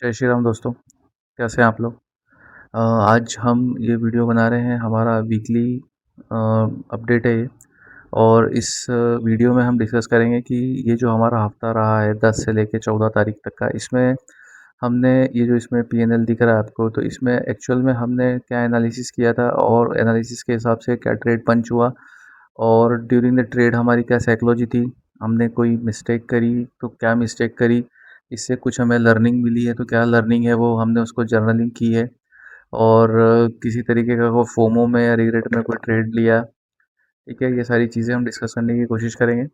जय श्री राम दोस्तों, कैसे हैं आप लोग? आज हम ये वीडियो बना रहे हैं, हमारा वीकली अपडेट है ये। और इस वीडियो में हम डिस्कस करेंगे कि ये जो हमारा हफ्ता रहा है 10 से लेके 14 तारीख तक का, इसमें हमने ये जो इसमें पीएनएल दिख रहा है आपको, तो इसमें एक्चुअल में हमने क्या एनालिसिस किया था और एनालिसिस के हिसाब से क्या ट्रेड पंच हुआ और ड्यूरिंग द ट्रेड हमारी क्या साइकोलॉजी थी, हमने कोई मिस्टेक करी तो क्या मिस्टेक करी, इससे कुछ हमें लर्निंग मिली है तो क्या लर्निंग है वो हमने उसको जर्नलिंग की है। और किसी तरीके का कोई फोमो में या रिग्रेट में कोई ट्रेड लिया, ठीक है, ये सारी चीज़ें हम डिस्कस करने की कोशिश करेंगे।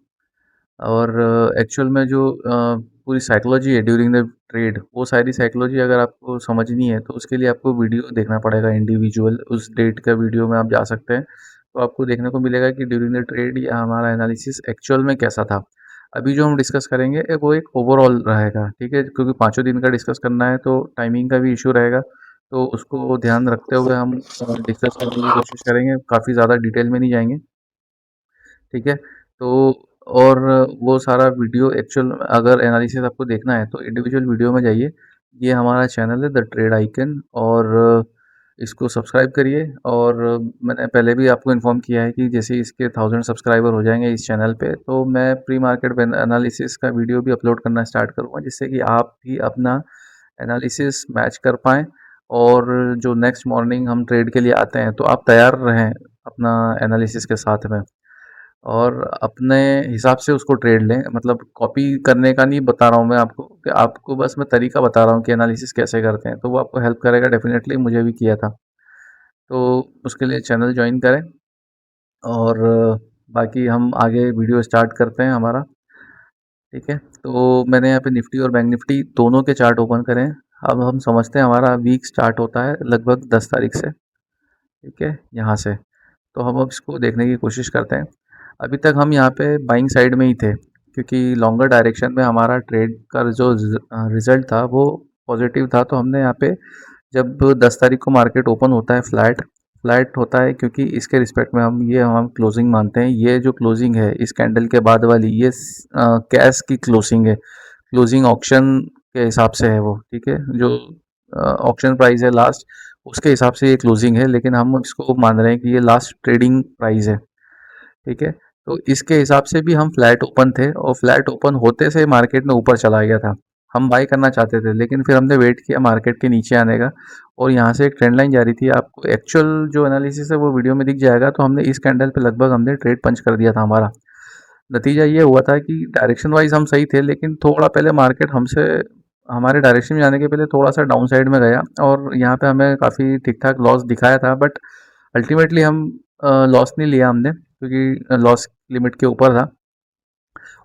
और एक्चुअल में जो पूरी साइकोलॉजी है ड्यूरिंग द ट्रेड, वो सारी साइकोलॉजी अगर आपको समझनी है तो उसके लिए आपको वीडियो देखना पड़ेगा इंडिविजुअल, उस डेट का वीडियो में आप जा सकते हैं। तो आपको देखने को मिलेगा कि ड्यूरिंग द ट्रेड या हमारा एनालिसिस एक्चुअल में कैसा था। अभी जो हम डिस्कस करेंगे वो एक ओवरऑल रहेगा, ठीक है, क्योंकि पाँचों दिन का डिस्कस करना है तो टाइमिंग का भी इशू रहेगा। तो उसको ध्यान रखते हुए हम डिस्कस करने की कोशिश करेंगे, काफ़ी ज़्यादा डिटेल में नहीं जाएंगे, ठीक है। तो और वो सारा वीडियो एक्चुअल अगर एनालिसिस आपको देखना है तो इंडिविजुअल वीडियो में जाइए। ये हमारा चैनल है द ट्रेड आइकन, और इसको सब्सक्राइब करिए। और मैंने पहले भी आपको इन्फॉर्म किया है कि जैसे ही इसके 1000 सब्सक्राइबर हो जाएंगे इस चैनल पे, तो मैं प्री मार्केट एनालिसिस का वीडियो भी अपलोड करना स्टार्ट करूँगा, जिससे कि आप भी अपना एनालिसिस मैच कर पाएँ और जो नेक्स्ट मॉर्निंग हम ट्रेड के लिए आते हैं तो आप तैयार रहें अपना एनालिसिस के साथ में, और अपने हिसाब से उसको ट्रेड लें। मतलब कॉपी करने का नहीं बता रहा हूँ मैं आपको, कि आपको बस मैं तरीका बता रहा हूँ कि एनालिसिस कैसे करते हैं, तो वो आपको हेल्प करेगा डेफिनेटली, मुझे भी किया था। तो उसके लिए चैनल ज्वाइन करें। और बाकी हम आगे वीडियो स्टार्ट करते हैं हमारा, ठीक है। तो मैंने यहाँ पे निफ्टी और बैंक निफ्टी दोनों के चार्ट ओपन करें। अब हम समझते हैं हमारा वीक स्टार्ट होता है लगभग 10 तारीख से, ठीक है, यहाँ से। तो हम अब इसको देखने की कोशिश करते हैं। अभी तक हम यहाँ पे बाइंग साइड में ही थे, क्योंकि लॉन्गर डायरेक्शन में हमारा ट्रेड का जो रिज़ल्ट था वो पॉजिटिव था। तो हमने यहाँ पे जब 10 तारीख को मार्केट ओपन होता है फ्लैट फ्लैट होता है, क्योंकि इसके रिस्पेक्ट में हम क्लोजिंग मानते हैं। ये जो क्लोजिंग है इस कैंडल के बाद वाली, ये कैश की क्लोजिंग है, क्लोजिंग ऑक्शन के हिसाब से है वो, ठीक है। जो ऑक्शन प्राइस है लास्ट, उसके हिसाब से ये क्लोजिंग है, लेकिन हम इसको मान रहे हैं कि ये लास्ट ट्रेडिंग प्राइस है, ठीक है। तो इसके हिसाब से भी हम फ्लैट ओपन थे, और फ्लैट ओपन होते से मार्केट में ऊपर चला गया था। हम बाई करना चाहते थे, लेकिन फिर हमने वेट किया मार्केट के नीचे आने का, और यहाँ से एक ट्रेंड लाइन जा रही थी। आपको एक्चुअल जो एनालिसिस है वो वीडियो में दिख जाएगा। तो हमने इस कैंडल पे लगभग हमने ट्रेड पंच कर दिया था। हमारा नतीजा ये हुआ था कि डायरेक्शन वाइज हम सही थे, लेकिन थोड़ा पहले मार्केट हमसे हमारे डायरेक्शन में जाने के पहले थोड़ा सा डाउन साइड में गया, और यहाँ पे हमें काफ़ी ठीक ठाक लॉस दिखाया था। बट अल्टीमेटली हम लॉस नहीं लिया हमने, क्योंकि लॉस लिमिट के ऊपर था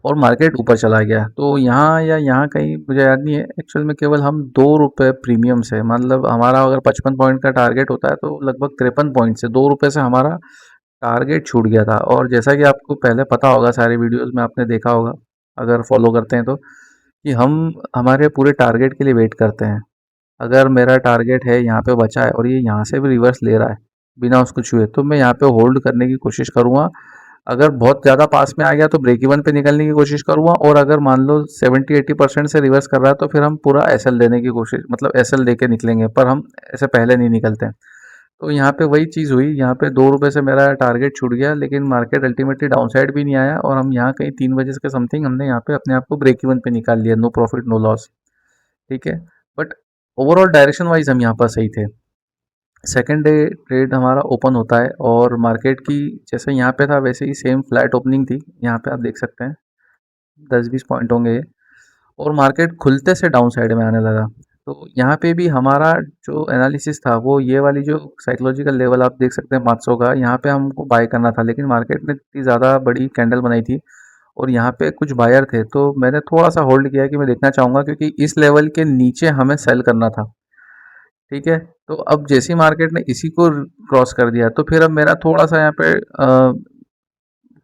और मार्केट ऊपर चला गया। तो यहाँ या यहाँ कहीं मुझे याद नहीं है, एक्चुअल में केवल हम 2 रुपये प्रीमियम से, मतलब हमारा अगर 55 पॉइंट का टारगेट होता है तो लगभग 53 पॉइंट से 2 रुपये से हमारा टारगेट छूट गया था। और जैसा कि आपको पहले पता होगा, सारे वीडियोस में आपने देखा होगा अगर फॉलो करते हैं तो, कि हम हमारे पूरे टारगेट के लिए वेट करते हैं। अगर मेरा टारगेट है यहाँ पे बचा है और ये यहाँ से भी रिवर्स ले रहा है बिना उसको छुए, तो मैं यहाँ पे होल्ड करने की कोशिश करूँगा। अगर बहुत ज़्यादा पास में आ गया तो ब्रेक इवन पे निकलने की कोशिश करूँगा, और अगर मान लो 70-80% से रिवर्स कर रहा है तो फिर हम पूरा एसएल देने की कोशिश, मतलब एसएल दे के निकलेंगे, पर हम ऐसे पहले नहीं निकलते हैं। तो यहाँ पे वही चीज़ हुई, यहाँ पे 2 रुपये से मेरा टारगेट छूट गया, लेकिन मार्केट अल्टीमेटली डाउन साइड भी नहीं आया, और हम यहाँ कहीं 3 बजे के समथिंग हमने यहाँ पे अपने आप को ब्रेक इवन पे निकाल लिया, नो प्रॉफिट नो लॉस, ठीक है। बट ओवरऑल डायरेक्शन वाइज हम यहाँ पर सही थे। सेकेंड डे ट्रेड हमारा ओपन होता है, और मार्केट की जैसे यहाँ पे था वैसे ही सेम फ्लैट ओपनिंग थी। यहाँ पे आप देख सकते हैं 10-20 पॉइंट होंगे ये, और मार्केट खुलते से डाउन साइड में आने लगा। तो यहाँ पे भी हमारा जो एनालिसिस था वो ये वाली जो साइकोलॉजिकल लेवल आप देख सकते हैं 500 का, यहाँ पे हमको बाय करना था, लेकिन मार्केट ने इतनी ज़्यादा बड़ी कैंडल बनाई थी और यहाँ पे कुछ बायर थे, तो मैंने थोड़ा सा होल्ड किया कि मैं देखना चाहूँगा, क्योंकि इस लेवल के नीचे हमें सेल करना था, ठीक है। तो अब जैसी मार्केट ने इसी को क्रॉस कर दिया, तो फिर अब मेरा थोड़ा सा यहाँ पे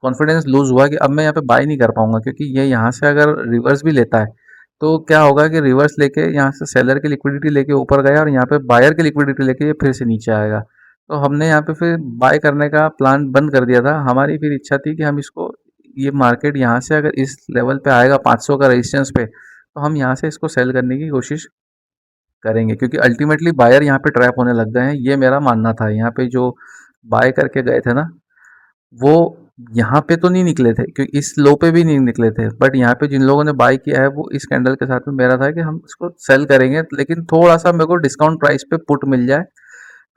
कॉन्फिडेंस लूज हुआ कि अब मैं यहाँ पे बाय नहीं कर पाऊंगा, क्योंकि ये यहाँ से अगर रिवर्स भी लेता है तो क्या होगा कि रिवर्स लेके यहाँ से सेलर की लिक्विडिटी लेके ऊपर गया, और यहाँ पे बायर की लिक्विडिटी लेके ये फिर से नीचे आएगा। तो हमने यहाँ पे फिर बाय करने का प्लान बंद कर दिया था। हमारी फिर इच्छा थी कि हम इसको, ये मार्केट यहाँ से अगर इस लेवल पे आएगा 500 का रेजिस्टेंस पे, तो हम यहाँ से इसको सेल करने की कोशिश करेंगे, क्योंकि अल्टीमेटली बायर यहाँ पे ट्रैप होने लग गए हैं, ये मेरा मानना था। यहाँ पे जो बाय करके गए थे ना, वो यहाँ पे तो नहीं निकले थे, क्योंकि इस लो पे भी नहीं निकले थे, बट यहाँ पे जिन लोगों ने बाय किया है वो इस कैंडल के साथ में मेरा था कि हम इसको सेल करेंगे, लेकिन थोड़ा सा मेरे को डिस्काउंट प्राइस पे पुट मिल जाए।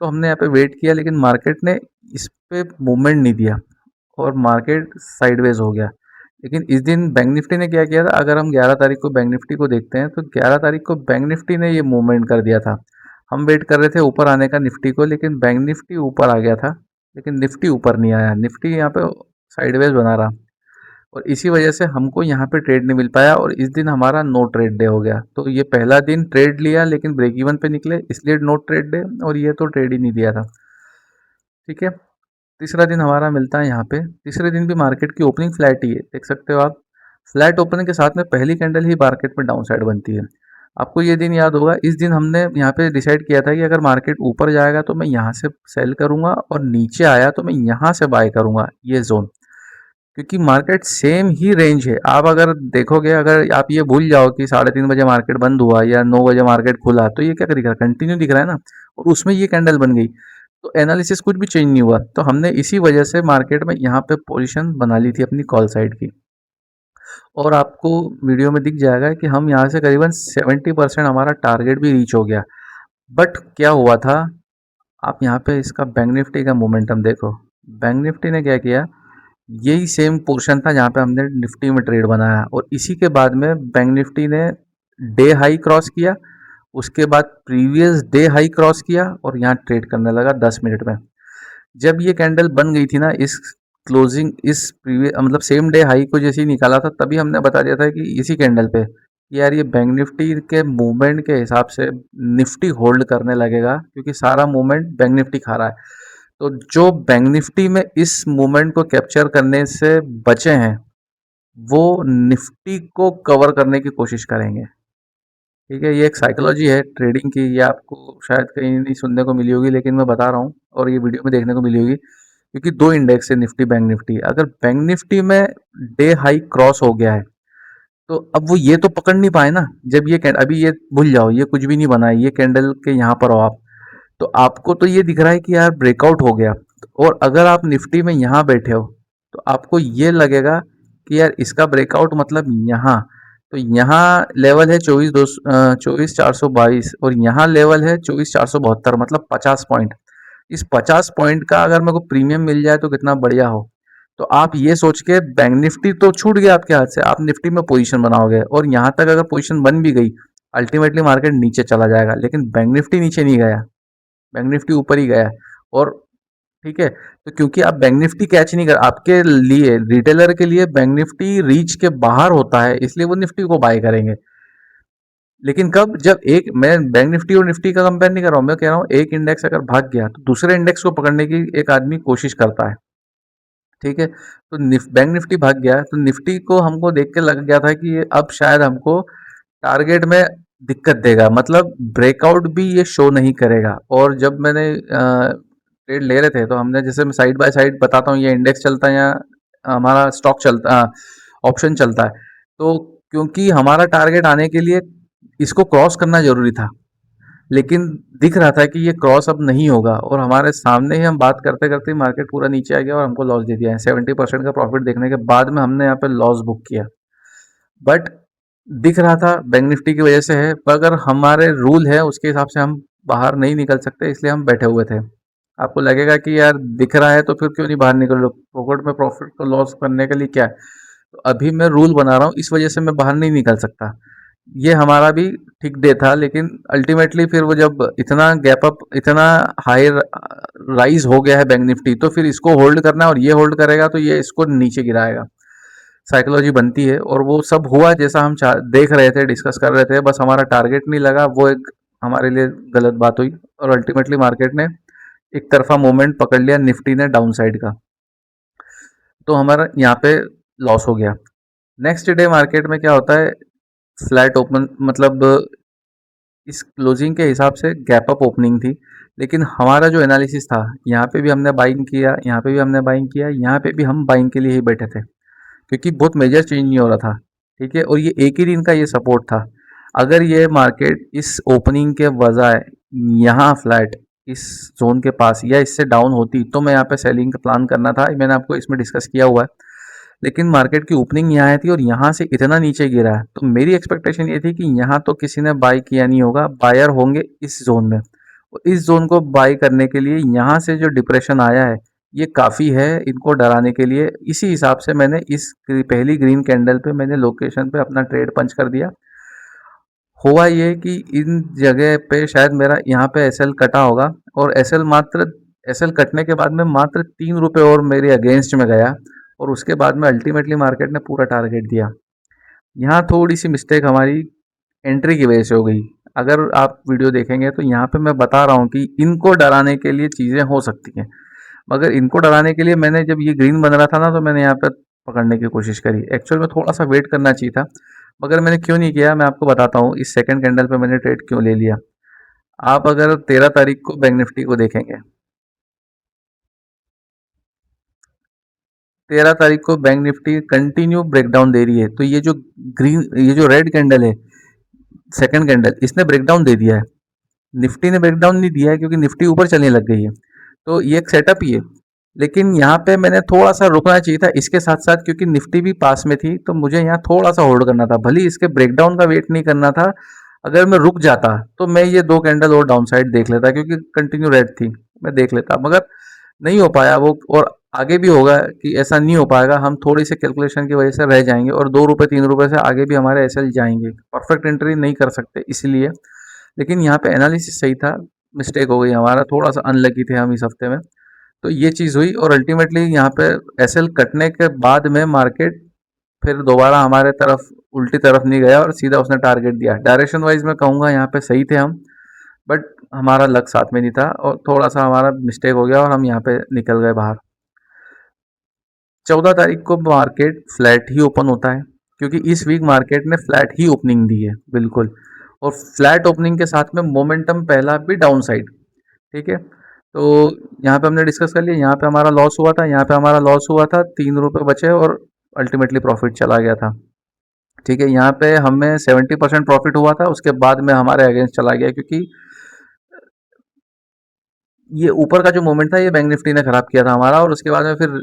तो हमने यहाँ पे वेट किया, लेकिन मार्केट ने इस पे मूवमेंट नहीं दिया और मार्केट साइडवेज हो गया। लेकिन इस दिन बैंक निफ्टी ने क्या किया था, अगर हम 11 तारीख को बैंक निफ्टी को देखते हैं तो 11 तारीख को बैंक निफ्टी ने ये मूवमेंट कर दिया था। हम वेट कर रहे थे ऊपर आने का निफ्टी को, लेकिन बैंक निफ्टी ऊपर आ गया था, लेकिन निफ्टी ऊपर नहीं आया। निफ्टी यहाँ पे साइडवेज बना रहा और इसी वजह से हमको यहाँ पे ट्रेड नहीं मिल पाया और इस दिन हमारा नो ट्रेड डे हो गया। तो ये पहला दिन ट्रेड लिया लेकिन ब्रेक इवन पे निकले, इसलिए नो ट्रेड डे, और ये तो ट्रेड ही नहीं दिया था। ठीक है, तीसरा दिन हमारा मिलता है यहाँ पे। तीसरे दिन भी मार्केट की ओपनिंग फ्लैट ही है, देख सकते हो आप। फ्लैट ओपनिंग के साथ में पहली कैंडल ही मार्केट में डाउन साइड बनती है। आपको ये दिन याद होगा, इस दिन हमने यहाँ पे डिसाइड किया था कि अगर मार्केट ऊपर जाएगा तो मैं यहाँ से सेल करूँगा और नीचे आया तो मैं यहाँ से बाय करूँगा, ये जोन। क्योंकि मार्केट सेम ही रेंज है। आप अगर देखोगे, अगर आप ये भूल जाओ कि 3:30 बजे मार्केट बंद हुआ या 9 बजे मार्केट खुला, तो ये क्या दिख रहा है, कंटिन्यू दिख रहा है ना, और उसमें ये कैंडल बन गई, तो एनालिसिस कुछ भी चेंज नहीं हुआ। तो हमने इसी वजह से मार्केट में यहाँ पे पोजीशन बना ली थी अपनी कॉल साइड की। और आपको वीडियो में दिख जाएगा कि हम यहाँ से करीबन 70% हमारा टारगेट भी रीच हो गया। बट क्या हुआ था, आप यहाँ पे इसका बैंक निफ्टी का मोमेंटम देखो। बैंक निफ्टी ने क्या किया, यही सेम पोर्शन था जहाँ पे हमने निफ्टी में ट्रेड बनाया, और इसी के बाद में बैंक निफ्टी ने डे हाई क्रॉस किया, उसके बाद प्रीवियस डे हाई क्रॉस किया और यहाँ ट्रेड करने लगा 10 मिनट में। जब ये कैंडल बन गई थी ना, इस क्लोजिंग इस प्रीवियस मतलब सेम डे हाई को जैसे ही निकाला था, तभी हमने बता दिया था कि इसी कैंडल पे कि यार ये बैंक निफ्टी के मूवमेंट के हिसाब से निफ्टी होल्ड करने लगेगा, क्योंकि सारा मूवमेंट बैंक निफ्टी खा रहा है। तो जो बैंक निफ्टी में इस मूवमेंट को कैप्चर करने से बचे हैं, वो निफ्टी को कवर करने की कोशिश करेंगे। ठीक है, ये एक साइकोलॉजी है ट्रेडिंग की, ये आपको शायद कहीं नहीं सुनने को मिली होगी, लेकिन मैं बता रहा हूँ और ये वीडियो में देखने को मिली होगी। क्योंकि दो इंडेक्स है, निफ्टी बैंक निफ्टी। अगर बैंक निफ्टी में डे हाई क्रॉस हो गया है, तो अब वो ये तो पकड़ नहीं पाए ना। जब ये अभी ये भूल जाओ, ये कुछ भी नहीं बना है, ये कैंडल के यहाँ पर हो आप, तो आपको तो ये दिख रहा है कि यार ब्रेकआउट हो गया। और अगर आप निफ्टी में यहाँ बैठे हो तो आपको ये लगेगा कि यार इसका ब्रेकआउट मतलब यहाँ, तो यहाँ लेवल है 24,422 और यहाँ लेवल है 24,472, मतलब 50 पॉइंट। इस 50 पॉइंट का अगर मेरे को प्रीमियम मिल जाए तो कितना बढ़िया हो। तो आप ये सोच के, बैंक निफ्टी तो छूट गया आपके हाथ से, आप निफ्टी में पोजीशन बनाओगे और यहाँ तक अगर पोजीशन बन भी गई, अल्टीमेटली मार्केट नीचे चला जाएगा। लेकिन बैंक निफ्टी नीचे नहीं गया, बैंक निफ्टी ऊपर ही गया। और ठीक है, तो क्योंकि आप बैंक निफ्टी कैच नहीं कर, आपके लिए, रिटेलर के लिए बैंक निफ्टी रीच के बाहर होता है, इसलिए वो निफ्टी को बाय करेंगे। लेकिन कब, जब एक, मैं बैंक निफ्टी और निफ्टी का कंपेयर नहीं कर रहा हूँ, मैं कह रहा हूँ एक इंडेक्स अगर भाग गया तो दूसरे इंडेक्स को पकड़ने की एक आदमी कोशिश करता है। ठीक है, तो बैंक निफ्टी भाग गया तो निफ्टी को हमको देख के लग गया था कि ये अब शायद हमको टारगेट में दिक्कत देगा, मतलब ब्रेकआउट भी ये शो नहीं करेगा। और जब मैंने ट्रेड ले रहे थे, तो हमने, जैसे मैं साइड बाय साइड बताता हूँ, ये इंडेक्स चलता है या हमारा स्टॉक चलता, ऑप्शन चलता है, तो क्योंकि हमारा टारगेट आने के लिए इसको क्रॉस करना जरूरी था, लेकिन दिख रहा था कि ये क्रॉस अब नहीं होगा, और हमारे सामने ही हम बात करते करते मार्केट पूरा नीचे आ गया और हमको लॉस दे दिया है। 70% का प्रॉफिट देखने के बाद में हमने यहाँ पे लॉस बुक किया। बट दिख रहा था बैंक निफ्टी की वजह से है, पर अगर हमारे रूल है उसके हिसाब से हम बाहर नहीं निकल सकते, इसलिए हम बैठे हुए थे। आपको लगेगा कि यार दिख रहा है तो फिर क्यों नहीं बाहर निकल लो, पॉकेट में प्रॉफिट को लॉस करने के लिए क्या है। तो अभी मैं रूल बना रहा हूँ, इस वजह से मैं बाहर नहीं निकल सकता। ये हमारा भी ठीक डे था, लेकिन अल्टीमेटली फिर वो जब इतना गैप अप, इतना हाई राइज हो गया है बैंक निफ्टी, तो फिर इसको होल्ड करना है, और ये होल्ड करेगा तो ये इसको नीचे गिराएगा। साइकोलॉजी बनती है, और वो सब हुआ जैसा हम देख रहे थे, डिस्कस कर रहे थे, बस हमारा टारगेट नहीं लगा, वो एक हमारे लिए गलत बात हुई, और अल्टीमेटली मार्केट ने एक तरफा मोमेंट पकड़ लिया, निफ्टी ने डाउन साइड का, तो हमारा यहाँ पे लॉस हो गया। नेक्स्ट डे मार्केट में क्या होता है, फ्लैट ओपन, मतलब इस क्लोजिंग के हिसाब से गैप अप ओपनिंग थी, लेकिन हमारा जो एनालिसिस था, यहाँ पे भी हमने बाइंग किया, यहाँ पे भी हमने बाइंग किया, यहाँ पे भी हम बाइंग के लिए ही बैठे थे, क्योंकि बहुत मेजर चेंज नहीं हो रहा था। ठीक है, और ये एक ही दिन का ये सपोर्ट था। अगर ये मार्केट इस ओपनिंग के बजाय यहाँ फ्लैट इस जोन के पास या इससे डाउन होती तो मैं यहाँ पे सेलिंग का प्लान करना था, मैंने आपको इसमें डिस्कस किया हुआ है। लेकिन मार्केट की ओपनिंग यहाँ आई थी और यहाँ से इतना नीचे गिरा है, तो मेरी एक्सपेक्टेशन ये थी कि यहाँ तो किसी ने बाई किया नहीं होगा, बायर होंगे इस जोन में। इस जोन को बाई करने के लिए यहाँ से जो डिप्रेशन आया है ये काफ़ी है इनको डराने के लिए। इसी हिसाब से मैंने इस पहली ग्रीन कैंडल पे मैंने लोकेशन पे अपना ट्रेड पंच कर दिया। हुआ ये कि इन जगह पे शायद मेरा यहाँ पे एसएल कटा होगा और एसएल कटने के बाद में मात्र 3 रुपये और मेरे अगेंस्ट में गया और उसके बाद में अल्टीमेटली मार्केट ने पूरा टारगेट दिया। यहाँ थोड़ी सी मिस्टेक हमारी एंट्री की वजह से हो गई। अगर आप वीडियो देखेंगे तो यहाँ पे मैं बता रहा हूँ कि इनको डराने के लिए चीज़ें हो सकती हैं, मगर इनको डराने के लिए मैंने जब ये ग्रीन बन रहा था ना तो मैंने यहाँ पे पकड़ने की कोशिश करी। एक्चुअल में थोड़ा सा वेट करना चाहिए था, मगर मैंने क्यों नहीं किया मैं आपको बताता हूँ। इस सेकंड कैंडल पे मैंने ट्रेड क्यों ले लिया। आप अगर 13 तारीख को बैंक निफ्टी को देखेंगे, 13 तारीख को बैंक निफ्टी कंटिन्यू ब्रेकडाउन दे रही है, तो ये जो रेड कैंडल है सेकंड कैंडल, इसने ब्रेकडाउन दे दिया है। निफ्टी ने ब्रेकडाउन नहीं दिया है क्योंकि निफ्टी ऊपर चलने लग गई है, तो ये एक सेटअप ही है। लेकिन यहाँ पे मैंने थोड़ा सा रुकना चाहिए था इसके साथ साथ, क्योंकि निफ्टी भी पास में थी, तो मुझे यहाँ थोड़ा सा होल्ड करना था, भले इसके ब्रेकडाउन का वेट नहीं करना था। अगर मैं रुक जाता तो मैं ये 2 कैंडल और डाउन साइड देख लेता, क्योंकि कंटिन्यू रेड थी, मैं देख लेता, मगर नहीं हो पाया वो। और आगे भी होगा कि ऐसा नहीं हो पाएगा, हम थोड़ी सी कैलकुलेशन की वजह से रह जाएंगे और 2 रुपये 3 रुपये से आगे भी हमारे एसएल जाएंगे, परफेक्ट एंट्री नहीं कर सकते इसलिए। लेकिन यहाँ पे एनालिसिस सही था, मिस्टेक हो गई हमारा, थोड़ा सा अनलकी थे हम इस हफ्ते में, तो ये चीज़ हुई। और अल्टीमेटली यहाँ पे एसएल कटने के बाद में मार्केट फिर दोबारा हमारे तरफ उल्टी तरफ नहीं गया और सीधा उसने टारगेट दिया। डायरेक्शन वाइज मैं कहूँगा यहाँ पे सही थे हम, बट हमारा लक साथ में नहीं था और थोड़ा सा हमारा मिस्टेक हो गया और हम यहाँ पे निकल गए बाहर। 14 तारीख को मार्केट फ्लैट ही ओपन होता है, क्योंकि इस वीक मार्केट ने फ्लैट ही ओपनिंग दी है बिल्कुल, और फ्लैट ओपनिंग के साथ में मोमेंटम पहला भी डाउन साइड। ठीक है, तो यहाँ पे हमने डिस्कस कर लिया, यहाँ पे हमारा लॉस हुआ था, यहाँ पे हमारा लॉस हुआ था, 3 रुपये बचे और अल्टीमेटली प्रॉफिट चला गया था। ठीक है, यहाँ पे हमें 70% प्रॉफिट हुआ था, उसके बाद में हमारे अगेंस्ट चला गया, क्योंकि ये ऊपर का जो मोमेंट था ये बैंक निफ्टी ने खराब किया था हमारा, और उसके बाद में फिर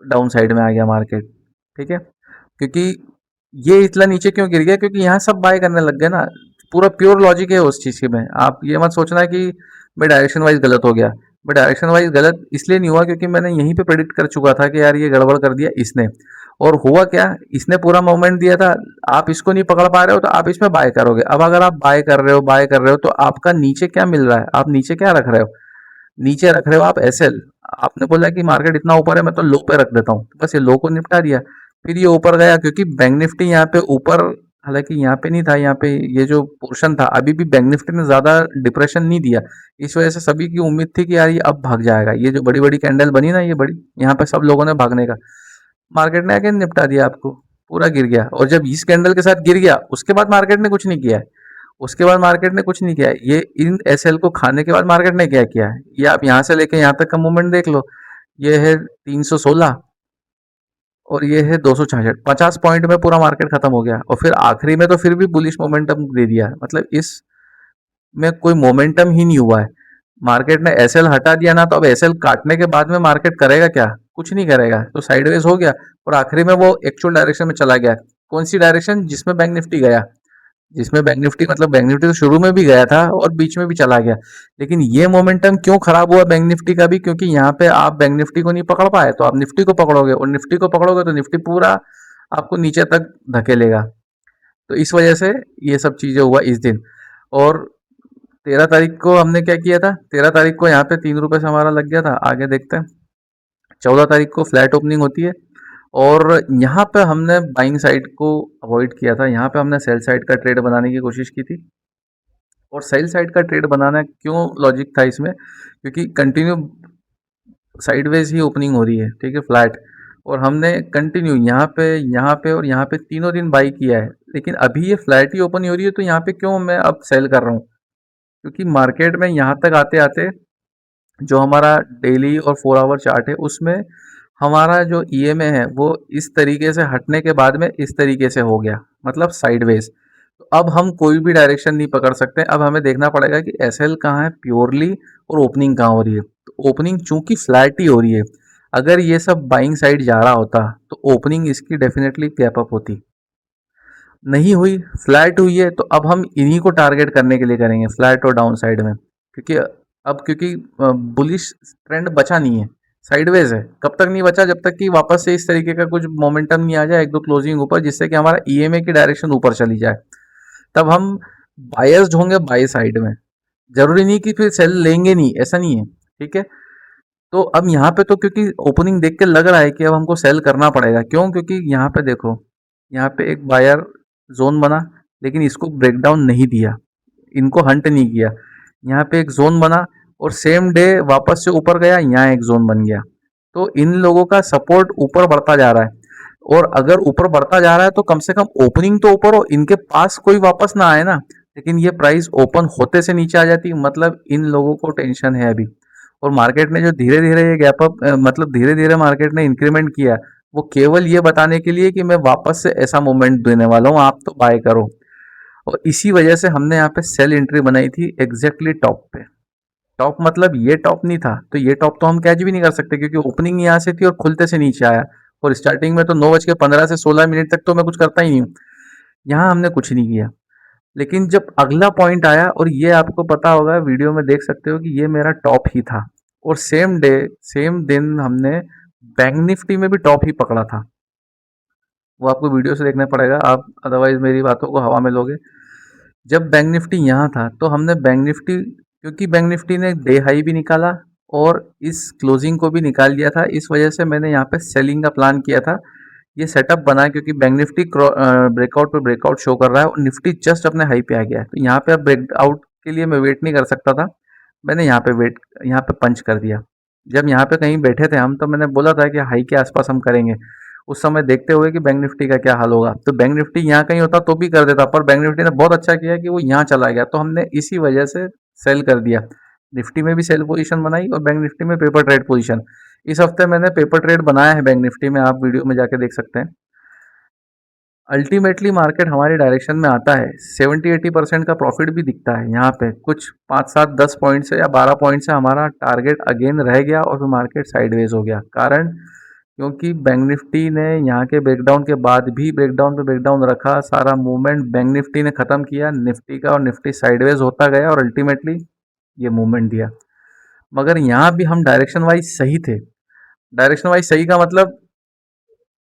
डाउन साइड में आ गया मार्केट। ठीक है, क्योंकि ये इतना नीचे क्यों गिर गया, क्योंकि यहाँ सब बाय करने लग गए ना। पूरा प्योर लॉजिक है उस चीज़ की में, आप ये मत सोचना कि मैं डायरेक्शन वाइज गलत हो गया। मैं डायरेक्शन वाइज गलत इसलिए नहीं हुआ क्योंकि मैंने यहीं पे प्रेडिक्ट कर चुका था कि यार ये गड़बड़ कर दिया इसने। और हुआ क्या, इसने पूरा मोमेंट दिया था, आप इसको नहीं पकड़ पा रहे हो तो आप इसमें बाय करोगे। अब अगर आप बाय कर रहे हो तो आपका नीचे क्या मिल रहा है, आप नीचे क्या रख रहे हो, नीचे रख रहे हो आप एसएल। आपने बोला कि मार्केट इतना ऊपर है मैं तो लो पे रख देता हूँ, बस ये लो को निपटा दिया। फिर ये ऊपर गया क्योंकि बैंक निफ्टी यहाँ पे ऊपर, हालांकि यहाँ पे नहीं था, यहाँ पे ये जो पोर्शन था अभी भी बैंक निफ्टी ने ज़्यादा डिप्रेशन नहीं दिया। इस वजह से सभी की उम्मीद थी कि यार ये अब भाग जाएगा, ये जो बड़ी बड़ी कैंडल बनी ना ये बड़ी, यहाँ पे सब लोगों ने भागने का, मार्केट ने आके निपटा दिया आपको, पूरा गिर गया। और जब इस कैंडल के साथ गिर गया उसके बाद मार्केट ने कुछ नहीं किया है, उसके बाद मार्केट ने कुछ नहीं किया है। ये इन एसएल को खाने के बाद मार्केट ने क्या किया है, ये आप यहाँ से लेके यहाँ तक का मूवमेंट देख लो। ये है 316 और ये है 266, 50 पॉइंट में पूरा मार्केट खत्म हो गया। और फिर आखिरी में तो फिर भी बुलिश मोमेंटम दे दिया है, मतलब इस में कोई मोमेंटम ही नहीं हुआ है। मार्केट ने एसएल हटा दिया ना, तो अब एसएल काटने के बाद में मार्केट करेगा क्या, कुछ नहीं करेगा, तो साइडवेज हो गया और आखिरी में वो एक्चुअल डायरेक्शन में चला गया। कौन सी डायरेक्शन, जिसमें बैंक निफ्टी गया, जिसमें बैंक निफ्टी, मतलब बैंक निफ्टी तो शुरू में भी गया था और बीच में भी चला गया। लेकिन ये मोमेंटम क्यों खराब हुआ बैंक निफ्टी का भी, क्योंकि यहाँ पे आप बैंक निफ्टी को नहीं पकड़ पाए तो आप निफ्टी को पकड़ोगे, और निफ्टी को पकड़ोगे तो निफ्टी पूरा आपको नीचे तक धकेलेगा। तो इस वजह से ये सब चीज़ें हुआ इस दिन। और 13 तारीख को हमने क्या किया था, 13 तारीख को यहाँ पे 3 रुपये से हमारा लग गया था। आगे देखते हैं, 14 तारीख को फ्लैट ओपनिंग होती है और यहाँ पे हमने बाइंग साइड को अवॉइड किया था, यहाँ पे हमने सेल साइड का ट्रेड बनाने की कोशिश की थी। और सेल साइड का ट्रेड बनाना क्यों लॉजिक था इसमें, क्योंकि कंटिन्यू साइडवेज ही ओपनिंग हो रही है, ठीक है, फ्लैट, और हमने कंटिन्यू यहाँ पे और यहाँ पे तीनों दिन बाई किया है। लेकिन अभी ये फ्लैट ही ओपन हो रही है, तो यहाँ पे क्यों मैं अब सेल कर रहा हूँ, क्योंकि मार्केट में यहाँ तक आते आते जो हमारा डेली और 4 आवर चार्ट है उसमें हमारा जो ईएमए है वो इस तरीके से हटने के बाद में इस तरीके से हो गया, मतलब साइडवेज। तो अब हम कोई भी डायरेक्शन नहीं पकड़ सकते, अब हमें देखना पड़ेगा कि एसएल कहाँ है प्योरली और ओपनिंग कहाँ हो रही है। तो ओपनिंग चूंकि फ्लैट ही हो रही है, अगर ये सब बाइंग साइड जा रहा होता तो ओपनिंग इसकी डेफिनेटली गैप अप होती, नहीं हुई, फ्लैट हुई है, तो अब हम इन्हीं को टारगेट करने के लिए करेंगे फ्लैट और डाउन साइड में, क्योंकि अब क्योंकि बुलिश ट्रेंड बचा नहीं है, साइडवेज है। कब तक नहीं बचा? जब तक कि वापस से इस तरीके का कुछ मोमेंटम नहीं आ जाए, एक दो क्लोजिंग ऊपर, जिससे कि हमारा ईएमए की डायरेक्शन ऊपर चली जाए, तब हम बायस्ड होंगे बाई साइड में। जरूरी नहीं कि फिर सेल लेंगे नहीं, ऐसा नहीं है, ठीक है। तो अब यहाँ पे तो क्योंकि ओपनिंग देख के लग रहा है कि अब हमको सेल करना पड़ेगा, क्यों? क्योंकि यहाँ पे देखो, यहाँ पे एक बायर जोन बना, लेकिन इसको ब्रेकडाउन नहीं दिया, इनको हंट नहीं किया। यहाँ पे एक जोन बना और सेम डे वापस से ऊपर गया, यहाँ एक जोन बन गया। तो इन लोगों का सपोर्ट ऊपर बढ़ता जा रहा है, और अगर ऊपर बढ़ता जा रहा है तो कम से कम ओपनिंग तो ऊपर हो, इनके पास कोई वापस ना आए ना। लेकिन ये प्राइस ओपन होते से नीचे आ जाती, मतलब इन लोगों को टेंशन है अभी। और मार्केट ने जो धीरे धीरे ये गैप अप, मतलब धीरे धीरे मार्केट ने इंक्रीमेंट किया, वो केवल ये बताने के लिए कि मैं वापस से ऐसा मूवमेंट देने वाला हूँ, आप तो बाय करो। और इसी वजह से हमने यहाँ पे सेल एंट्री बनाई थी एग्जैक्टली टॉप पे। टॉप मतलब ये टॉप नहीं था, तो ये टॉप तो हम कैच भी नहीं कर सकते, क्योंकि ओपनिंग यहाँ से थी और खुलते से नीचे आया। और स्टार्टिंग में तो 9:15 से 16 मिनट तक तो मैं कुछ करता ही नहीं हूँ, यहाँ हमने कुछ नहीं किया। लेकिन जब अगला पॉइंट आया, और ये आपको पता होगा, वीडियो में देख सकते हो कि ये मेरा टॉप ही था, और सेम डे सेम दिन हमने बैंक निफ्टी में भी टॉप ही पकड़ा था। वो आपको वीडियो से देखना पड़ेगा, आप अदरवाइज मेरी बातों को हवा में लोगे। जब बैंक निफ्टी यहाँ था तो हमने बैंक निफ्टी, क्योंकि बैंक निफ्टी ने डे हाई भी निकाला और इस क्लोजिंग को भी निकाल लिया था, इस वजह से मैंने यहाँ पे सेलिंग का प्लान किया था। ये सेटअप बना क्योंकि बैंक निफ्टी ब्रेकआउट पे ब्रेकआउट शो कर रहा है और निफ्टी जस्ट अपने हाई पे आ गया है, तो यहाँ पे अब ब्रेकआउट के लिए मैं वेट नहीं कर सकता था। मैंने यहाँ पे पंच कर दिया। जब यहाँ पे कहीं बैठे थे हम, तो मैंने बोला था कि हाई के आसपास हम करेंगे, उस समय देखते हुए कि बैंक निफ्टी का क्या हाल होगा। तो बैंक निफ्टी यहाँ कहीं होता तो भी कर देता, पर बैंक निफ्टी ने बहुत अच्छा किया कि वो यहाँ चला गया, तो हमने इसी वजह से सेल कर दिया। निफ्टी में भी सेल पोजीशन बनाई और बैंक निफ्टी में पेपर ट्रेड पोजीशन। इस हफ्ते मैंने पेपर ट्रेड बनाया है बैंक निफ्टी में, आप वीडियो में जाके देख सकते हैं। अल्टीमेटली मार्केट हमारी डायरेक्शन में आता है, 70-80% का प्रॉफिट भी दिखता है यहाँ पे, कुछ 5-7-10 पॉइंट से या 12 पॉइंट से हमारा टारगेट अगेन रह गया और फिर मार्केट साइडवेज हो गया। कारण क्योंकि बैंक निफ्टी ने यहाँ के ब्रेकडाउन के बाद भी ब्रेकडाउन पे ब्रेकडाउन रखा, सारा मूवमेंट बैंक निफ्टी ने ख़त्म किया निफ्टी का, और निफ्टी साइडवेज होता गया और अल्टीमेटली ये मूवमेंट दिया। मगर यहाँ भी हम डायरेक्शन वाइज सही थे। डायरेक्शन वाइज सही का मतलब,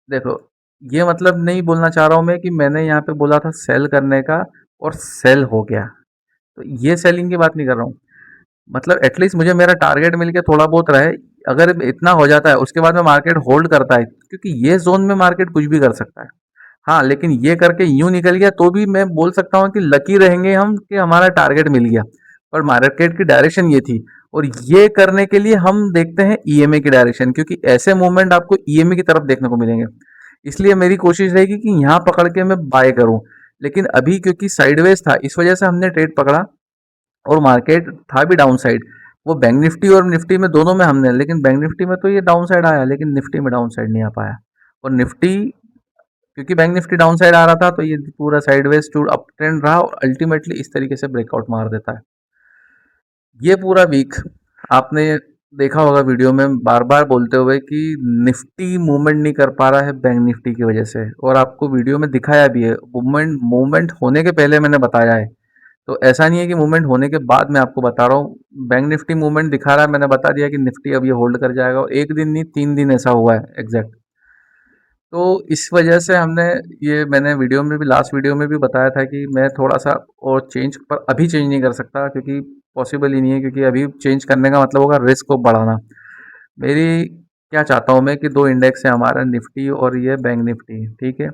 देखो, ये मतलब नहीं बोलना चाह रहा हूँ मैं कि मैंने यहाँ पे बोला था सेल करने का और सेल हो गया, तो ये सेलिंग की बात नहीं कर रहा हूँ। मतलब एटलीस्ट मुझे मेरा टारगेट मिल के थोड़ा बहुत रहे, अगर इतना हो जाता है उसके बाद में मार्केट होल्ड करता है, क्योंकि ये जोन में मार्केट कुछ भी कर सकता है। हाँ, लेकिन ये करके यूं निकल गया तो भी मैं बोल सकता हूँ कि लकी रहेंगे हम कि हमारा टारगेट मिल गया, पर मार्केट की डायरेक्शन ये थी। और ये करने के लिए हम देखते हैं ईएमए की डायरेक्शन, क्योंकि ऐसे मूवमेंट आपको ईएमए की तरफ देखने को मिलेंगे। इसलिए मेरी कोशिश रहेगी कि यहाँ पकड़ के मैं बाय करूं। लेकिन अभी क्योंकि साइडवेज था, इस वजह से हमने ट्रेड पकड़ा, और मार्केट था भी डाउन साइड। वो बैंक निफ्टी और निफ्टी में दोनों में हमने, लेकिन बैंक निफ्टी में तो ये डाउन साइड आया, लेकिन निफ्टी में डाउन साइड नहीं आ पाया। और निफ्टी, क्योंकि बैंक निफ्टी डाउन साइड आ रहा था, तो ये पूरा साइडवेज टू अप ट्रेंड रहा और अल्टीमेटली इस तरीके से ब्रेकआउट मार देता है। ये पूरा वीक आपने देखा होगा वीडियो में बार बार बोलते हुए कि निफ्टी मूवमेंट नहीं कर पा रहा है बैंक निफ्टी की वजह से, और आपको वीडियो में दिखाया भी है। मूवमेंट मूवमेंट होने के पहले मैंने बताया है, तो ऐसा नहीं है कि मूवमेंट होने के बाद मैं आपको बता रहा हूँ। बैंक निफ्टी मूवमेंट दिखा रहा है, मैंने बता दिया कि निफ्टी अब ये होल्ड कर जाएगा, और एक दिन नहीं 3 दिन ऐसा हुआ है एग्जैक्ट। तो इस वजह से हमने, ये मैंने वीडियो में भी, लास्ट वीडियो में भी बताया था कि मैं थोड़ा सा और चेंज, पर अभी चेंज नहीं कर सकता क्योंकि पॉसिबल ही नहीं है, क्योंकि अभी चेंज करने का मतलब होगा रिस्क को बढ़ाना। मेरी, क्या चाहता हूँ मैं कि दो इंडेक्स है हमारा, निफ्टी और ये बैंक निफ्टी, ठीक है।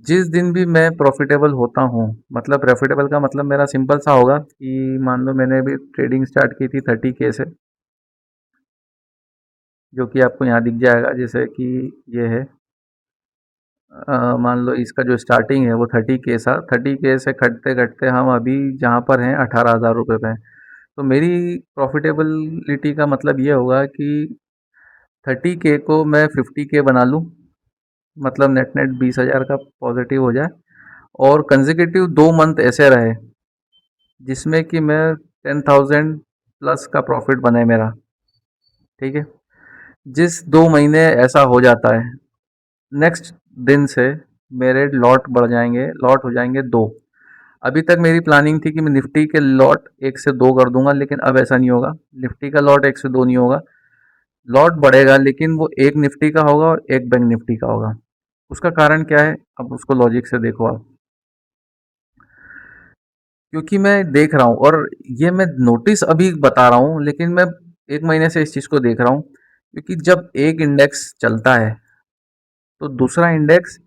जिस दिन भी मैं प्रॉफिटेबल होता हूँ, मतलब प्रॉफिटेबल का मतलब मेरा सिंपल सा होगा कि मान लो मैंने अभी ट्रेडिंग स्टार्ट की थी 30K से, जो कि आपको यहाँ दिख जाएगा, जैसे कि ये है, मान लो इसका जो स्टार्टिंग है वो 30K था, 30K से घटते घटते हम अभी जहाँ पर हैं 18,000 रुपये पे हैं। तो मेरी प्रॉफिटेबिलिटी का मतलब ये होगा कि 30K को मैं 50K बना लूँ, मतलब नेट नेट 20,000 का पॉजिटिव हो जाए, और कंसेक्यूटिव 2 मंथ ऐसे रहे जिसमें कि मैं 10,000 प्लस का प्रॉफिट बने मेरा, ठीक है। जिस 2 महीने ऐसा हो जाता है, नेक्स्ट दिन से मेरे लॉट बढ़ जाएंगे, लॉट हो जाएंगे 2। अभी तक मेरी प्लानिंग थी कि मैं निफ्टी के लॉट 1 से 2 कर दूंगा, लेकिन अब ऐसा नहीं होगा। निफ्टी का लॉट 1 से 2 नहीं होगा, लॉट बढ़ेगा, लेकिन वो एक निफ्टी का होगा और एक बैंक निफ्टी का होगा। उसका कारण क्या है, अब उसको लॉजिक से देखो आप। क्योंकि मैं देख रहा हूँ, और ये मैं नोटिस अभी बता रहा हूँ, लेकिन मैं 1 महीने से इस चीज़ को देख रहा हूँ। क्योंकि जब एक इंडेक्स चलता है तो दूसरा इंडेक्स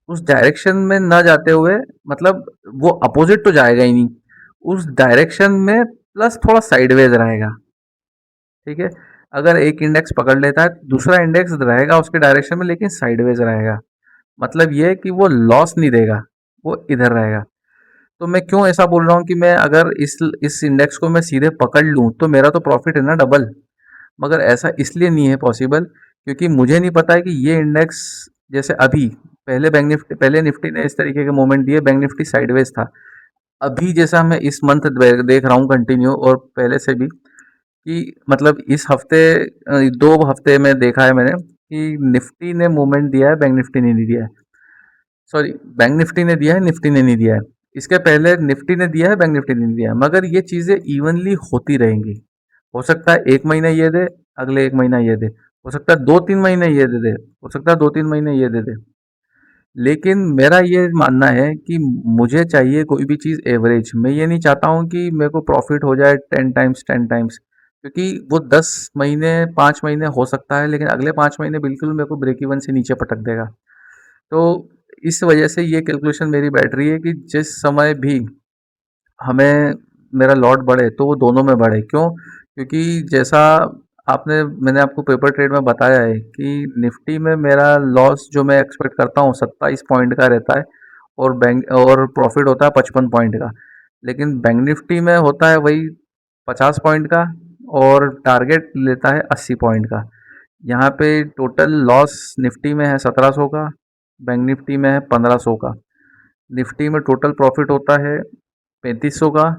उस डायरेक्शन में ना जाते हुए, मतलब वो अपोजिट तो जाएगा ही नहीं, उस डायरेक्शन में प्लस थोड़ा साइडवेज रहेगा, ठीक है। अगर एक इंडेक्स पकड़ लेता है तो दूसरा इंडेक्स रहेगा उसके डायरेक्शन में, लेकिन साइडवेज रहेगा। मतलब ये है कि वो लॉस नहीं देगा, वो इधर रहेगा। तो मैं क्यों ऐसा बोल रहा हूँ कि मैं अगर इस इंडेक्स को मैं सीधे पकड़ लूँ तो मेरा तो प्रॉफिट है ना, डबल। मगर ऐसा इसलिए नहीं है पॉसिबल, क्योंकि मुझे नहीं पता है कि ये इंडेक्स, जैसे अभी पहले निफ्टी ने इस तरीके के मूवमेंट दिए, बैंक निफ्टी साइडवेज था। अभी जैसा मैं इस मंथ देख रहा हूँ कंटिन्यू, और पहले से भी, कि मतलब इस हफ्ते 2 हफ्ते में देखा है मैंने कि निफ्टी ने मूवमेंट दिया है, बैंक निफ्टी ने नहीं दिया है। सॉरी, बैंक निफ्टी ने दिया है, निफ्टी ने नहीं दिया है। इसके पहले निफ्टी ने दिया है, बैंक निफ्टी ने नहीं दिया है। मगर ये चीज़ें इवनली होती रहेंगी। हो सकता है 1 महीना ये दे, अगले 1 महीना ये दे, हो सकता है 2-3 महीने ये दे दे, हो सकता है 2-3 महीने ये दे दे। लेकिन मेरा ये मानना है कि मुझे चाहिए कोई भी चीज़ एवरेज। मैं ये नहीं चाहता हूँ कि मेरे को प्रॉफिट हो जाए 10 टाइम्स 10 टाइम्स, क्योंकि वो 10 महीने 5 महीने हो सकता है, लेकिन अगले 5 महीने बिल्कुल मेरे को ब्रेक इवन से नीचे पटक देगा। तो इस वजह से ये कैलकुलेशन मेरी बैठ रही है कि जिस समय भी हमें मेरा लॉट बढ़े तो वो दोनों में बढ़े। क्यों? क्योंकि जैसा मैंने आपको पेपर ट्रेड में बताया है कि निफ्टी में मेरा लॉस जो मैं एक्सपेक्ट करता हूँ 27 पॉइंट का रहता है, और प्रॉफिट होता है 55 पॉइंट का। लेकिन बैंक निफ्टी में होता है वही 50 पॉइंट का, और टारगेट लेता है 80 पॉइंट का। यहाँ पे टोटल लॉस निफ्टी में है 1700 का, बैंक निफ्टी में है 1500 का। निफ्टी में टोटल प्रॉफिट होता है 3500 का,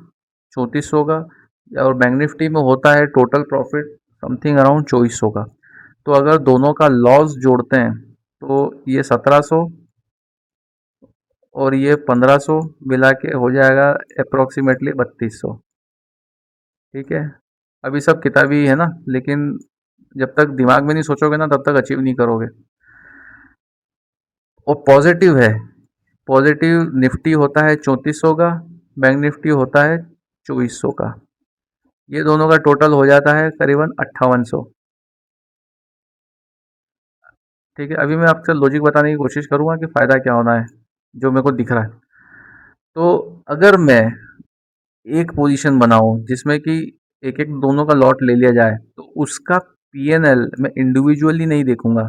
3400 का, और बैंक निफ्टी में होता है टोटल प्रॉफिट समथिंग अराउंड 2400 का। तो अगर दोनों का लॉस जोड़ते हैं तो ये 1700 और ये 1500 मिला के हो जाएगा अप्रोक्सीमेटली 3200, ठीक है। अभी सब किताबी है ना, लेकिन जब तक दिमाग में नहीं सोचोगे ना तब तक अचीव नहीं करोगे। और पॉजिटिव है, पॉजिटिव निफ्टी होता है 3400 का, बैंक निफ्टी होता है 2400 का। ये दोनों का टोटल हो जाता है करीबन 5800, ठीक है। अभी मैं आपसे लॉजिक बताने की कोशिश करूंगा कि फ़ायदा क्या होना है, जो मेरे को दिख रहा है। तो अगर मैं एक पोजीशन बनाऊं जिसमें कि एक एक दोनों का लॉट ले लिया जाए, तो उसका पीएनएल मैं इंडिविजुअली नहीं देखूंगा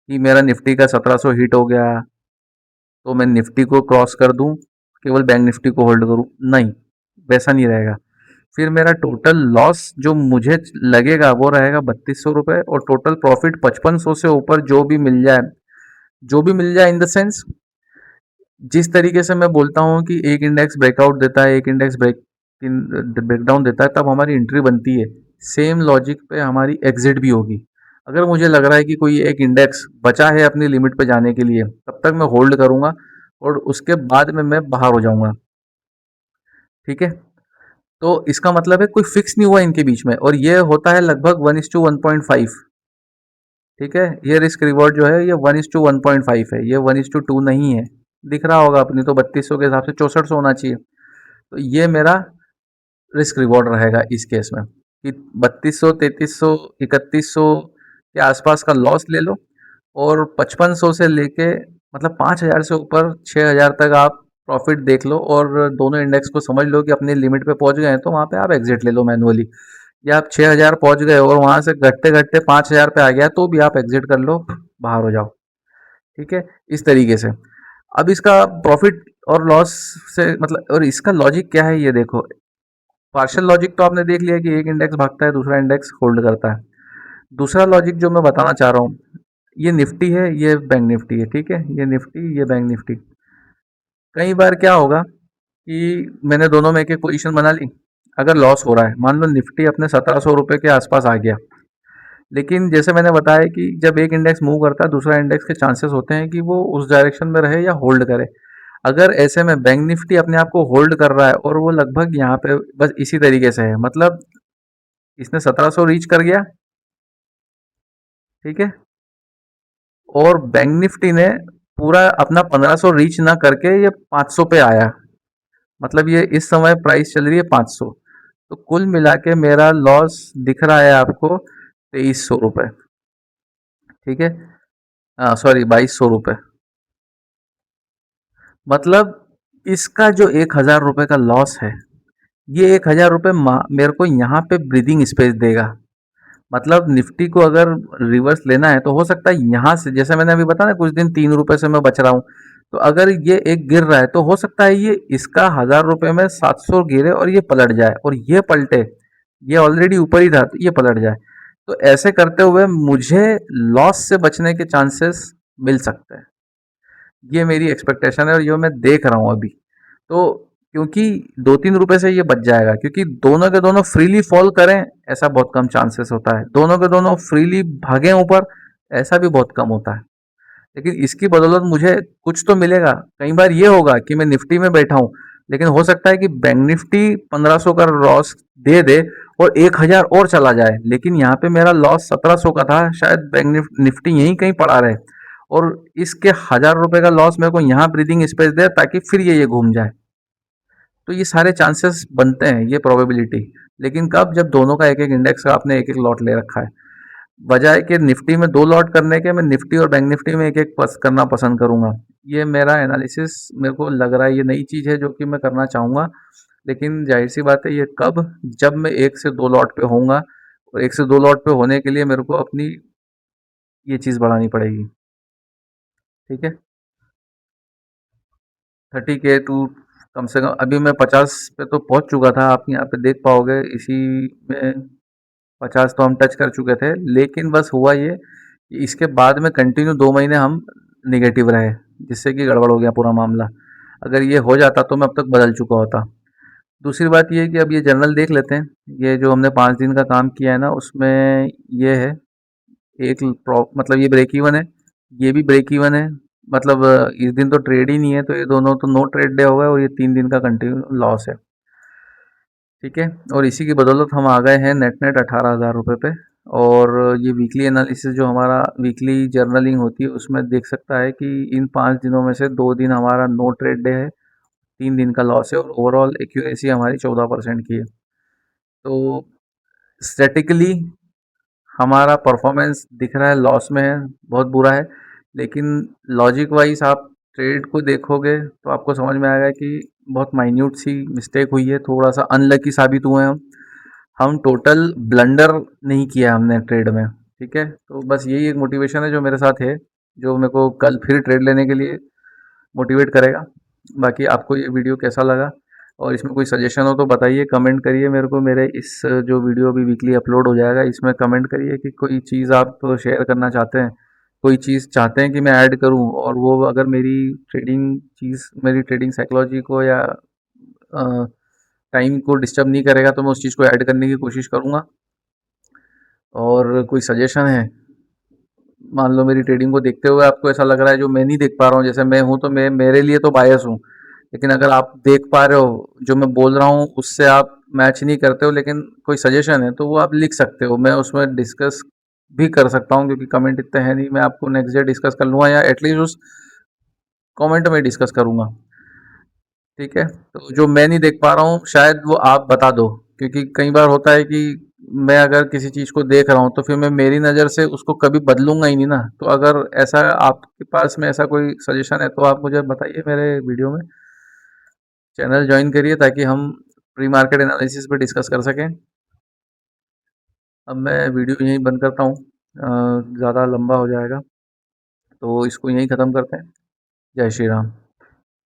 कि मेरा निफ्टी का 1700 हिट हो गया तो मैं निफ्टी को क्रॉस कर दूं, केवल बैंक निफ्टी को होल्ड करूं। नहीं, वैसा नहीं रहेगा। फिर मेरा टोटल लॉस जो मुझे लगेगा वो रहेगा 3200 रुपये, और टोटल प्रॉफिट 5500 से ऊपर जो भी मिल जाए, जो भी मिल जाए इन द सेंस, जिस तरीके से मैं बोलता हूँ कि एक इंडेक्स ब्रेकआउट देता है, एक इंडेक्स ब्रेकडाउन देता है, तब हमारी एंट्री बनती है। सेम लॉजिक पे हमारी एग्जिट भी होगी। अगर मुझे लग रहा है कि कोई एक इंडेक्स बचा है अपनी लिमिट पे जाने के लिए, तब तक मैं होल्ड करूंगा, और उसके बाद में मैं बाहर हो जाऊंगा, ठीक है। तो इसका मतलब है कोई फिक्स नहीं हुआ इनके बीच में, और ये होता है लगभग 1:1.5, ठीक है। ये रिस्क रिवॉर्ड जो है ये 1:1.5 है, ये 1:2 नहीं है। दिख रहा होगा अपनी, तो 3200 के हिसाब से 6400 होना चाहिए। तो ये मेरा रिस्क रिवॉर्ड रहेगा इस केस में, कि 3200 3300 3100 के आसपास का लॉस ले लो, और 5500 से लेके मतलब 5000 से ऊपर 6000 तक आप प्रॉफिट देख लो, और दोनों इंडेक्स को समझ लो कि अपने लिमिट पे पहुंच गए हैं, तो वहां पे आप एग्जिट ले लो मैनुअली। या आप 6000 पहुंच गए और वहां से घटते घटते 5000 पे आ गया, तो भी आप एग्जिट कर लो, बाहर हो जाओ, ठीक है। इस तरीके से अब इसका प्रॉफिट और लॉस से मतलब, और इसका लॉजिक क्या है ये देखो। पार्शियल लॉजिक तो आपने देख लिया कि एक इंडेक्स भागता है, दूसरा इंडेक्स होल्ड करता है। दूसरा लॉजिक जो मैं बताना चाह रहा हूँ, ये निफ्टी है, ये बैंक निफ्टी है, ठीक है, ये निफ्टी ये बैंक निफ्टी। कई बार क्या होगा कि मैंने दोनों में एक-एक पोज़ीशन बना ली, अगर लॉस हो रहा है, मान लो निफ्टी अपने 1700 रुपए के आस-पास आ गया, लेकिन जैसे मैंने बताया कि जब एक इंडेक्स मूव करता है, दूसरा इंडेक्स के चांसेस होते हैं कि वो उस डायरेक्शन में रहे या होल्ड करे। अगर ऐसे में बैंक निफ्टी अपने आप को होल्ड कर रहा है और वो लगभग यहाँ पे बस इसी तरीके से है, मतलब इसने 1700 रीच कर गया, ठीक है, और बैंक निफ्टी ने पूरा अपना 1500 रीच ना करके ये 500 पे आया, मतलब ये इस समय प्राइस चल रही है 500। तो कुल मिला के मेरा लॉस दिख रहा है आपको 2300 रुपये, ठीक है, सॉरी 2200 रुपये। मतलब इसका जो 1000 रुपये का लॉस है, ये 1000 रुपये मेरे को यहाँ पे ब्रीदिंग स्पेस देगा। मतलब निफ्टी को अगर रिवर्स लेना है तो हो सकता है यहाँ से, जैसे मैंने अभी बताया ना, कुछ दिन 3 रुपए से मैं बच रहा हूँ, तो अगर ये एक गिर रहा है तो हो सकता है ये इसका 1000 रुपये में 700 गिरे और ये पलट जाए, और ये पलटे, ये ऑलरेडी ऊपर ही था तो ये पलट जाए। तो ऐसे करते हुए मुझे लॉस से बचने के चांसेस मिल सकते हैं, ये मेरी एक्सपेक्टेशन है और ये मैं देख रहा हूँ अभी। तो क्योंकि 2-3 रुपए से ये बच जाएगा, क्योंकि दोनों के दोनों फ्रीली फॉल करें ऐसा बहुत कम चांसेस होता है, दोनों के दोनों फ्रीली भागें ऊपर ऐसा भी बहुत कम होता है। लेकिन इसकी बदौलत मुझे कुछ तो मिलेगा। कई बार ये होगा कि मैं निफ्टी में बैठा हूँ, लेकिन हो सकता है कि बैंक निफ्टी 1500 का लॉस दे दे और 1000 और चला जाए, लेकिन यहाँ पे मेरा लॉस 1700 का था, शायद बैंक निफ्टी यहीं कहीं पड़ा रहे और इसके 1000 रुपये का लॉस मेरे को यहाँ ब्रीदिंग स्पेस दे ताकि फिर ये घूम जाए। तो ये सारे चांसेस बनते हैं, ये प्रोबेबिलिटी। लेकिन कब, जब दोनों का एक एक इंडेक्स का आपने एक एक लॉट ले रखा है, बजाय कि निफ्टी में 2 लॉट करने के मैं निफ्टी और बैंक निफ्टी में एक एक करना पसंद करूंगा। ये मेरा एनालिसिस, मेरे को लग रहा है ये नई चीज़ है जो कि मैं करना चाहूँगा। लेकिन जाहिर सी बात है, ये कब, जब मैं 1 से 2 लॉट पे होऊंगा, और 1 से 2 लॉट पे होने के लिए मेरे को अपनी ये चीज़ बढ़ानी पड़ेगी, ठीक है, 30K टू, कम से कम अभी मैं 50 पे तो पहुंच चुका था, आप यहाँ पे देख पाओगे इसी में 50 तो हम टच कर चुके थे। लेकिन बस हुआ ये कि इसके बाद में कंटिन्यू 2 महीने हम निगेटिव रहे, जिससे कि गड़बड़ हो गया पूरा मामला। अगर ये हो जाता तो मैं अब तक बदल चुका होता। दूसरी बात ये है कि अब ये जर्नल देख लेते हैं, ये जो हमने 5 दिन का काम किया है ना, उसमें ये है एक मतलब ये ब्रेक इवन है, ये भी ब्रेक इवन है, मतलब इस दिन तो ट्रेड ही नहीं है, तो ये दोनों तो नो ट्रेड डे हो गए और ये 3 दिन का कंटिन्यू लॉस है, ठीक है। और इसी की बदौलत हम आ गए हैं नेट नेट 18,000 रुपये पे। और ये वीकली एनालिसिस जो हमारा वीकली जर्नलिंग होती है उसमें देख सकता है कि इन 5 दिनों में से 2 दिन हमारा नो ट्रेड डे है, 3 दिन का लॉस है, और ओवरऑल एक्यूरेसी हमारी 14% की है। तो स्टैटिकली हमारा परफॉर्मेंस दिख रहा है लॉस में है, बहुत बुरा है। लेकिन लॉजिक वाइज आप ट्रेड को देखोगे तो आपको समझ में आएगा कि बहुत माइन्यूट सी मिस्टेक हुई है, थोड़ा सा अनलकी साबित हुए हैं हम टोटल ब्लंडर नहीं किया हमने ट्रेड में, ठीक है। तो बस यही एक मोटिवेशन है जो मेरे साथ है, जो मेरे को कल फिर ट्रेड लेने के लिए मोटिवेट करेगा। बाकी आपको ये वीडियो कैसा लगा और इसमें कोई सजेशन हो तो बताइए, कमेंट करिए मेरे को, मेरे इस जो वीडियो अभी वीकली अपलोड हो जाएगा इसमें कमेंट करिए कि कोई चीज़ आप शेयर करना चाहते हैं, कोई चीज़ चाहते हैं कि मैं ऐड करूं, और वो अगर मेरी ट्रेडिंग साइकोलॉजी को या टाइम को डिस्टर्ब नहीं करेगा तो मैं उस चीज़ को ऐड करने की कोशिश करूँगा। और कोई सजेशन है, मान लो मेरी ट्रेडिंग को देखते हुए आपको ऐसा लग रहा है जो मैं नहीं देख पा रहा हूँ, जैसे मैं हूँ तो मैं मेरे लिए तो बायस हूँ, लेकिन अगर आप देख पा रहे हो जो मैं बोल रहा हूँ उससे आप मैच नहीं करते हो, लेकिन कोई सजेशन है तो वो आप लिख सकते हो, मैं उसमें डिस्कस भी कर सकता हूँ, क्योंकि कमेंट इतने हैं नहीं, मैं आपको नेक्स्ट डे डिस्कस कर लूँगा या एटलीस्ट उस कमेंट में डिस्कस करूँगा, ठीक है। तो जो मैं नहीं देख पा रहा हूँ शायद वो आप बता दो, क्योंकि कई बार होता है कि मैं अगर किसी चीज़ को देख रहा हूँ तो फिर मैं मेरी नज़र से उसको कभी बदलूंगा ही नहीं ना। तो अगर ऐसा आपके पास में ऐसा कोई सजेशन है तो आप मुझे बताइए मेरे वीडियो में, चैनल ज्वाइन करिए ताकि हम प्री मार्केट एनालिसिस पे डिस्कस कर सकें। अब मैं वीडियो यहीं बंद करता हूँ, ज़्यादा लंबा हो जाएगा, तो इसको यहीं ख़त्म करते हैं। जय श्री राम।